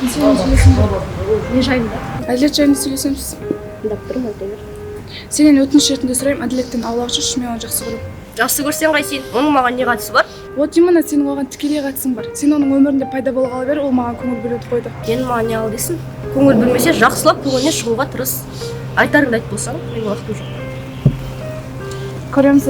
Сен сөйлесің бе? Не жайында? Әділет жайында сөйлесеміз. Тыңдап тұрмын, айта бер. Сенен өтініш ретінде сұраймын, әділеттен аулақ жүрші, мен оны жақсы көремін. Жақсы көрсең қайсың? Оның маған не қатысы бар? Вот именно сенің оған тікелей қатысың бар. Сен оның өмірінде пайда болғалы бері, ол маған көңіл бөлуді қойды. Сен маған не ал дейсің? Көңіл бөлмесе жақсылап көңіліне шығуға тырыс. Айтарыңды айт болсаң, менің уақытым жоқ. Көреміз.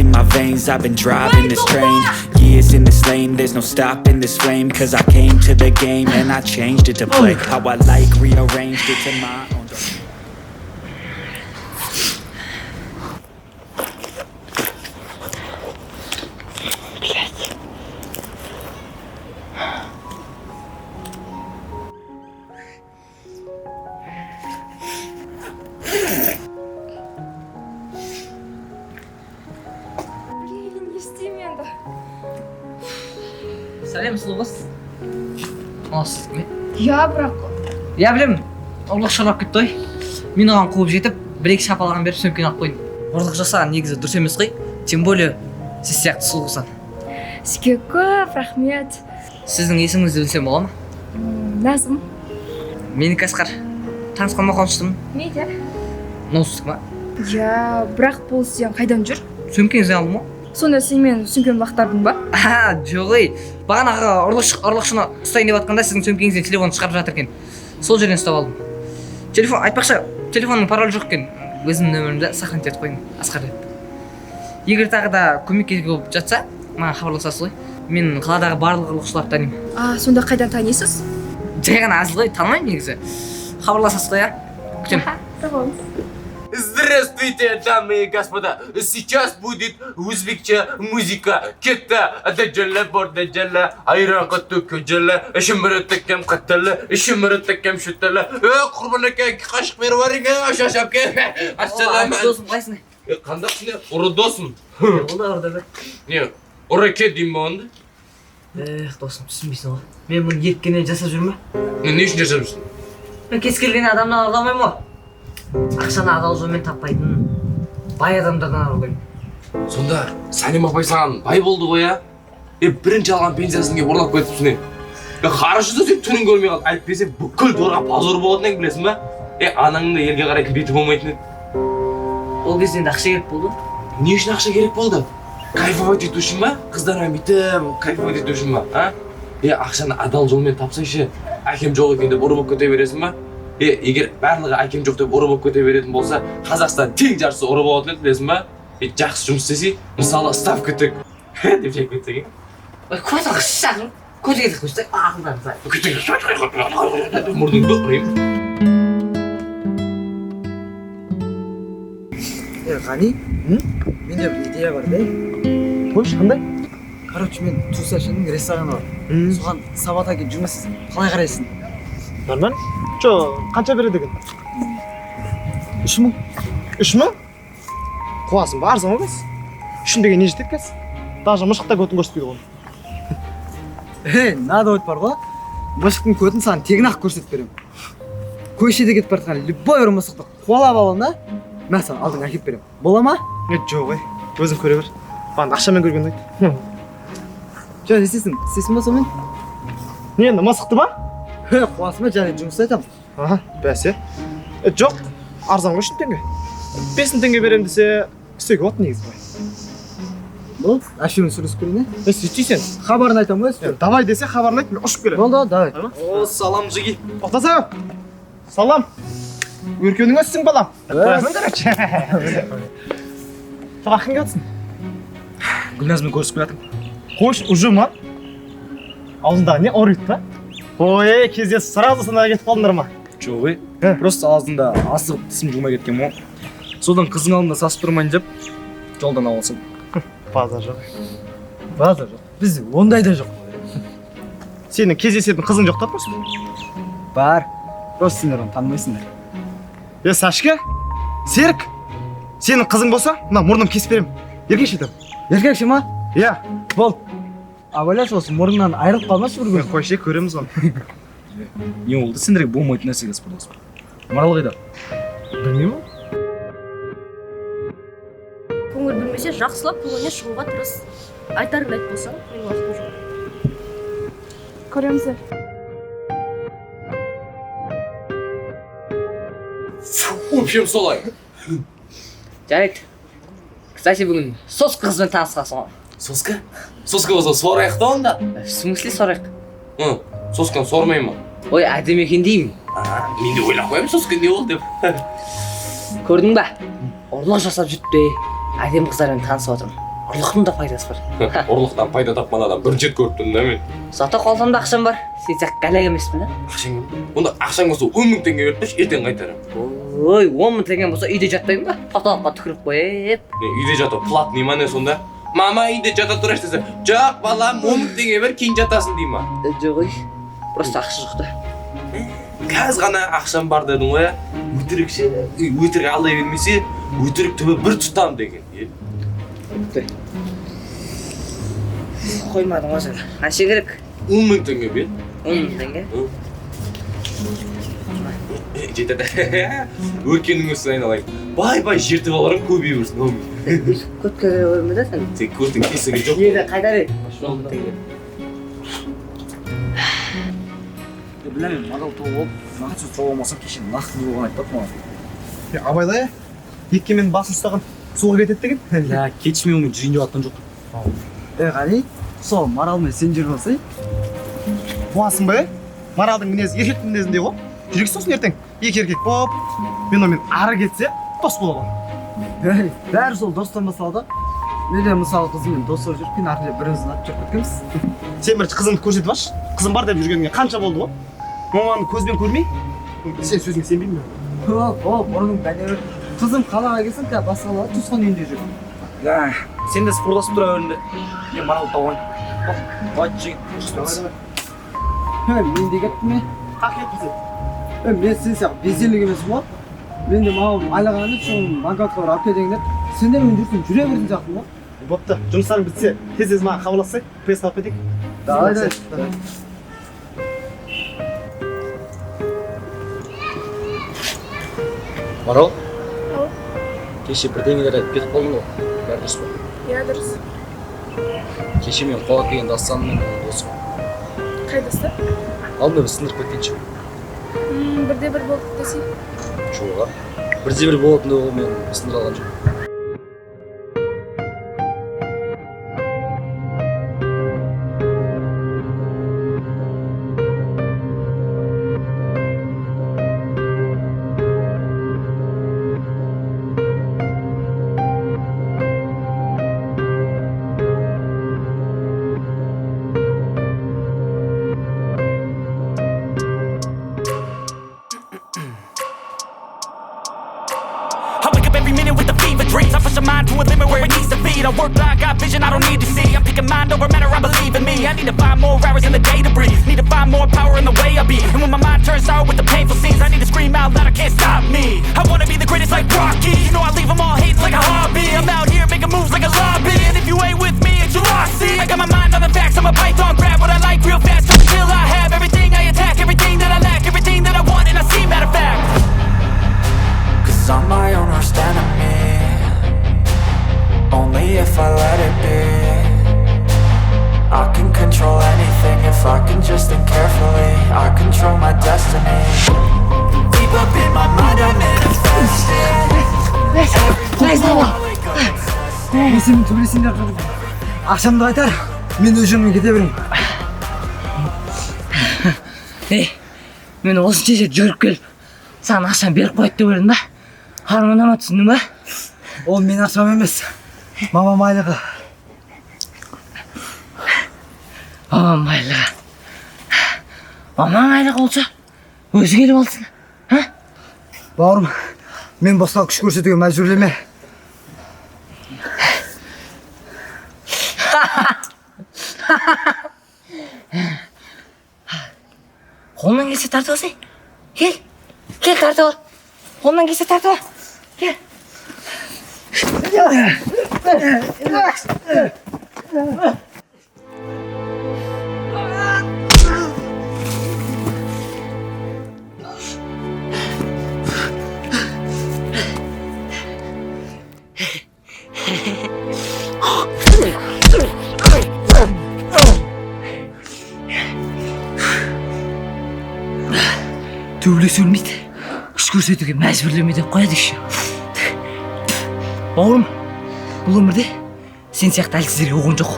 In my veins, I've been driving this train. Years in this lane, there's no stopping this flame. Cause I came to the game and I changed it to play how I like, rearranged it to my own. Сәлем, сұлу қыз. Ол сіздікі ме? Я, бірақ... Я білем, ұрлық шарлап кетті ғой. Мен оған қуып жетіп, бір-екі шапалаған беріп сөмкені алып қойдым. Ұрлық жасаған негізі дұрыс емес қой. Тем более, сіз сияқты сұлу қыздан. Сізге көп рахмет. Сіздің есіміңізді білсем бола ма? Назым. Менікі Асқар. Танысқанға қуаныштымын. Мейді. Ноусыздық ма? Я, бірақ бұл сен қайдан жүр? Сөмкеңізден алдым ғой. Сонда сен мен сөмкемді лақтардың ба? Жоқ ей. Бағанағы ұрлықшыны ұстайын деп жатқанда сіздің сөмкеңізден телефон шығарып жатыр екен. Сол жерден ұстап алдым. Телефон, айтпақшы, телефонның паролі жоқ екен. Өзімнің нөмірімді сохранить етіп қойдым, Асқар деп. Егер тағы да көмек керек болып жатса, маған хабарласасыз ғой. Мен қаладағы барлық ұрлықшыларды танимын. Сонда қайдан танисыз? Жай ғана әзіл ғой, танымаймын негізі. Хабарласасыз ғой, Күтемін. Tamam. Здравствуйте, дамы и господа! Сейчас будет узбекча музыка. Кетта, даджалла, бордаджалла, айранға төкі жalla, ішімірі тәккем қатталы, ішімірі тәккем шүтталы. Құрбан әке, қашық бері бар екен, шашап ке. Ассалам. Досым, қайсың? Қандақсың, ұры досым. Олда ұрда бір. Не, ұры ке дейм ба онды? Досым, түсінбейсің ғой. Мен бұны ерткенен жасап жүрмін ба? Не үшін жасап жүрсің? Мен кез келген адамнан арыламаймын ғой. Ақшаны адал жолмен таппайтын бай адамдардан арылаймын. Сонда, Сәлем апай саған бай болды ғой, а? Бірінші алған пенсиясын кеп ұрлап кетіпсің. Қарашыда сен түрін көрмей қалды. Әйтпесе бүкіл торға позор болатынын білесің ба? Анаңның да елге қарайтын беті болмайтын еді. Ол кезде енді ақша керек болды. Не үшін ақша керек болды? Кайфовать ету үшін ба? Қыздармен бүйтіп кайфовать ету үшін ба? Ақшаны адал жолмен тапсайшы, әкем жоқ екен деп ұры болып кете бересің ба? Егер барлығы әкем жоқ деп ұры болып кете беретін болса, Қазақстан тең жартысы ұры болатын еді, білесің ба? Жақсы жұмыс істесе, мысалы ставка тік деп жайып кетсек. Көзің шағын, көзі кетіп қойшы, ақылдан сай. Мұрдыңды ұрайым. Ғани, менде бір идея бар да. Қойшы, қандай? Короче, мен Тусашының рестораны бар. Соған Сабат әке жұмыс қалай қарайсың? Нормально? Қанша береді екен? 3000. 3000? Қуасың ба, арзан емес. 3000 деген не жетеді кәз? Даже мышықта көтін көрсетпейді ғой. Надо өт бар ғой. Мышықтың көтін саған тегін ақ көрсетіп беремін. Көшеде кетіп бара жатқан любой ұры мысықты қуалап аламын да, мен саған алдың әкеп беремін. Бола ма? Жоқ ой, өзің көре бер. Маған ақшамен көрген ұнайды. Не істейсің? Істейсің ба сонымен? Не енді, мысықты ма? Қуасың ба, және жұмыс айтамын. Бәсе. Жоқ, арзан ғой 3000 теңге. 5000 теңге берем десе, істеуге болады негізі бай. Болды, әшемен сөйлесіп көрейін, Сөйтсейсен. Хабарын айтамын ғой. Давай десе хабарын айт, мен ұшып келемін. Болды, давай. О, салам жиги. Тоқтасаң. Салам. Өркенің өссің балам. Қоясың, короче. Саған кімге атсың? Гүлназмен көрісіп келатырмын. Қош, уже ма? Аузындағы не орит па? Ой, кезде сразу санаға кетіп қалдыңдар ма? Жоқ, просто аузында асығып тісім жумай кеткен мо. Содан қызың алдында сасып тұрмайын деп жолдан алсам. Базар жоқ. Базар жоқ. Бізде ондай да жоқ. Сенің кездесетін қызың жоқ та просто? Бар. Просто сендер оны танымайсыңдар. Сашка, Серік, сенің қызың болса, мына мұрным кесіп беремін. Еркеш етем. Еркекші ма? Иә. Бол. Абайлашы осы мұрнынан айырылып қалмашы бір күн. Қойшы көреміз оны. Не болды? Сендерге болмайтын нәрсеге спортласып. Марал қайда? Білмеймін. көңіл бөлмесе жақсылап көңіліне шығуға тырыс. Айтарыңды айт болсаң, менің уақытым жоқ. Көреміз. В общем, солай. Жарайды. Кстати, бүгін сос қызбен танысқансың ғой. Соска? Соска болса сорайық та онда. В смысле сорайық? Сосканы сормаймын. Ой, әдемі екен деймін. Мен де ойлап қоямын соска не болды деп. Көрдің ба? Ұрлық жасап жүріп де әдемі қыздармен танысып отырмын. Ұрлықтың да пайдасы бар. Ұрлықтан пайда тапқан адам бірінші рет көріп тұрмын да мен. Зато қолымда ақшам бар. Сен сияқты гәләк емеспін да. Ақшаң онда ақшаң болса 10.000 теңге беріп қойшы, ертең қайтарамын. Ой, 10.000 теңге болса үйде жатпаймын ба? Потолыққа түкіріп қойып. Үйде жатып платный ма не сонда? Мама үйде жата тұрайын десе, жоқ балам 10.000 теңге бер, кейін жатасың дей ма? Жоқ ой, просто ақша жоқ та. Қазір ғана ақшам бар дедің ғой, өтірікші, өтірік алдай бермесе, өтірік түбі бір тұтам деген. Қоймадың ғой сен. Қанша керек? 10.000 теңге бер. 10.000 теңге? Жетеді. Өркенің өсін айналайын. Бай-бай жертіп аларым көбей берсін. Көтке керек өрме да сен? Сен көрдің кесігі жоқ. Еді қайдар еді? 10.000 теңге. Білемін, Марал тоғы болып, маған сөз тоғы болмасам кешен нақты болған айтпады маған. Абайла, екке мен басын ұстаған суға кетеді деген. Ля, кетшімей омен жүрейін деп аттан жоқ. Қали, сол Маралмен сен жүр болсай. Буасың ба? Маралдың мінезі еркек мінезінде ғой. Жүрек сосын ертең екі еркек боп, мен онымен ары кетсе дос болады. Бәрі сол достан басталды. Мен де мысалы қызыммен дос болып жүріп, ары біріміздің атып жүріп кеткенбіз. Сен бірінші қызыңды көрсетіп алшы. Қызым бар деп жүргеніңе қанша болды ғой? Маманы көзбен көрмей, сен сөзіңе сенбеймін мен. Бұрының бәле қызым қалаға келсін, басқаларға туысқан үйінде жүр. Ля, сен де спортласып тұра өрінде. Мен Марал тауын. Қойт жегін. Мен де кеттім ме? Қақ кетпіз. Мен сен сияқты безделік емес ғой. Мен де маған айлағаны соның банкотқа бір алып кетейін деп. Сен де мен жүрсің, жүре бердің сияқты ма? Бопты, жұмыстарың бітсе, тез маған хабарлассай, пресс алып кетейік. Давай. Марал? Кеше бірдеңелер айтып кетіп қалдың ғой. Бәрі дұрыс па? Иә, дұрыс. Кеше мен қолға келген Дастанмен досым. Қай достар? Алдында біз сындырып кеткенше. Бірде бір болдық десей. Жоға. Бірде бір болатын да ол мен сындыра алған жоқ. Dreams, I push my mind to a limit where it needs to be. I work blind, got vision I don't need to see. I'm picking mind over matter, I believe in me. I need to find more hours in the day to breathe. Need to find more power in the way I be. And when my mind turns sour with the painful scenes, I need to scream out loud, I can't stop me. I wanna be the greatest like Rocky. You know I leave them all hating like a hobby. I'm out here making moves like a lobby. And if you ain't with me, it's your loss, see. I got my mind on the facts, I'm a python, grab what I like real fast. Till I have everything I attack, everything that I lack, everything that I want, and I see matter of fact. Cause I'm my own worst enemy. Only if I let it be. I can control anything if I can just think carefully. I control my destiny. Deep up in my mind I manifest it. Есімін төбелесіңдер жатыр. Ақшамды қайтар, мен өз жөніммен кете берейін. Мен осынша жер жүріп келіп, саған ақшам беріп қойды деп ойладым ба? Арманама түсіндің ба? Ол мен ақшам емес. Мамам айлығы. Мамам айлығы. Мамам айлығы болса, өзі келіп алсын. Бауырым, мен босқа күш көрсетуге мәжбүрлеме. Қолынан келсе тартып алсай. Кел тартып ал. Қолынан келсе тартып ал. Кел. Төбелесі өлмейді. Күш көрсетуге мәжбүрлеме деп қояды еще. Бауырым, бұл өмірде сен сияқты әлсіздерге оғын жоқ.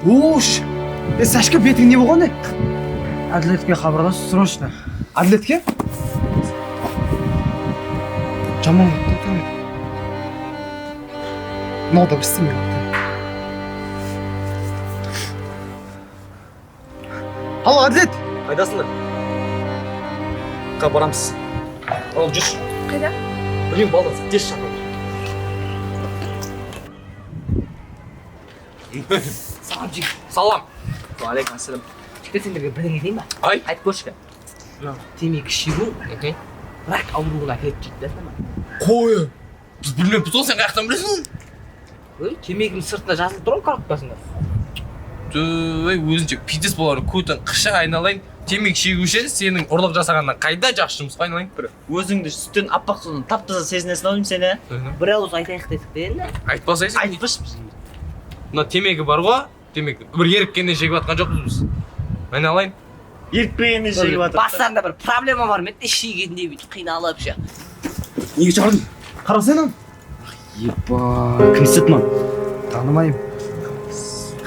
Ош! Сашка бетің не болған не? Әділетке хабарлас, срочно. Әділетке? Жаман өтті. Ne oldu istemiyor. Alo Әділет! Қайдасыңдар? Қа барамыз. Ал жүр. Қайда? Білмеймін балдасың, тез шақыр. Салам жігіт. Салам. Алейкум ассалам. Жігіт сендерге бірдеңе дейін ба? Ай. Айтып көрші. Темекі шегу рак ауруына әкеліп дейді да. Қой. Біз білмеймін, біз ол сен қаяқтан білесің? Темекінің сыртында жазылып тұр ғой коробкасында. Өзінше пиздец болар, көтін қыша айналайын. Темек шегуші сенің ұрлық жасағаннан қайда жақсы жұмысқа айналайын бірі. Өзіңді сүттен аппақ судан тап-таза сезінесің ау сені. Бір ауыз айтайық десек те енді. Айтпасайсың. Айтпашы. Мына темекі бар ғой, темекі. Бір еріккеннен шегіп атқан жоқпыз біз. Айналайын. Ерікпегенде шегіп жатыр. Бастарында бір проблема бар ма? Шегенде бүйтіп қиналып ше. Неге чағырдың? Қарасайын ау. Епа, кім істеді маған? Танымайым.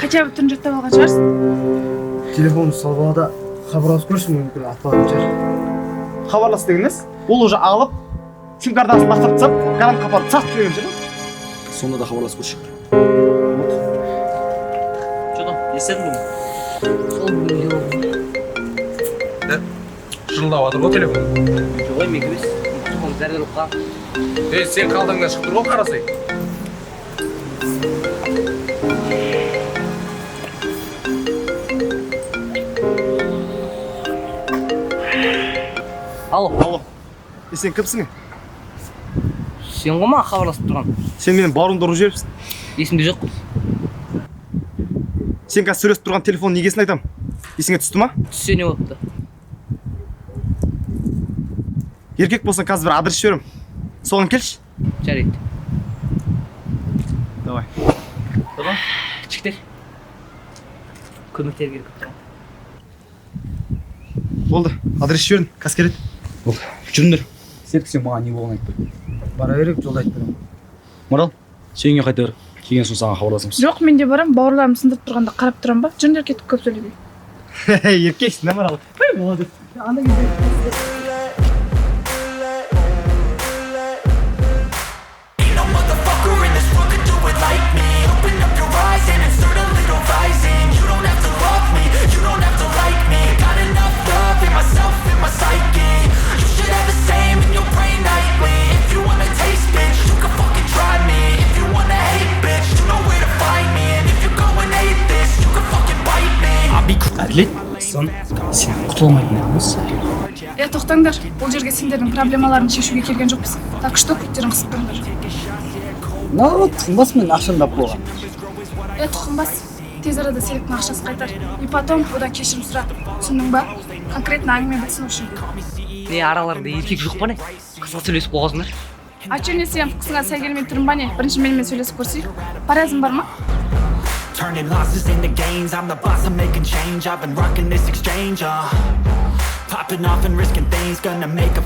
Хотя бы түрін жаттап алған шығарсың. Телефонды салып алада хабарласып көрсің мүмкін атпадым шығар. Хабарлас деген несі? Ол уже алып, сим картасын бастырып тастап, гарант қапарып сақ деген шығар. Сонда да хабарласып көрші. Что там? Естедің бе? Сол бүгін Жылдап жатыр ғой телефон. жоқ емес емес. Телефон зәрделіп қалған. Сен қалдыңнан шығып тұр ғой, қарасай. Алло. Сен кімсің? Сен ғой маған хабарласып тұрған. Сен менің бауырымды ұрып жіберіпсің. Есімде жоқ. Сен қазір сөйлесіп тұрған телефонның негесін айтам. Есіңе түсті ма? Түссе не болыпты? Еркек болсаң қазір бір адрес жіберем. Соған келші. Жарайды. Давай. Жігіттер. Көмектер керек тұрған. Болды. Адрес жібердім. Қазір келеді. Болды, жүріңдер. Серік сен маған не болған айтпай. Бара берейік, жолда айтып беремін. Марал, сен үйге қайта бер. Келген соң саған хабарласамыз. Жоқ, мен де барам, бауырларым сындырып тұрғанда қарап тұрам ба? Жүріңдер кетіп көп сөйлемей. Еркексің, не Марал? Болады. Анда кезде. Ain't no motherfucker in this world could do it like me. Open up your eyes and insert a little rising. You don't have to love me, you don't have to like me. Got enough love in myself, in my psyche. You should have the same in your brain nightly. If you wanna taste, bitch, you can fucking try me. If you wanna hate, bitch, you know where to find me. And if you're going hate this, you can fucking bite me. I'll be Әділет, сен құтыла алмайтын емес. Тоқтаңдар, бұл жерге сендердің проблемаларын шешуге келген жоқпыз. Так что көттерін қысып тұрыңдар. Народ, тыңбас мен ақшамдап болған. Тұқымбас, тез арада Серіктің ақшасы қайтар. И потом одан кешірім сұра. Түсіндің ба? Конкретно әңгіме білсін үшін. Не араларында еркек жоқ па не? Қызға сөйлесіп қоғазыңдар. Ачо не сен вкусыңа сай келмей тұрмын ба не? Бірінші менімен сөйлесіп көрсейік. Паразым бар ма? turning losses into gains. I'm the boss, I'm making change. I've been rocking this exchange, Popping off and risking things. Gonna make a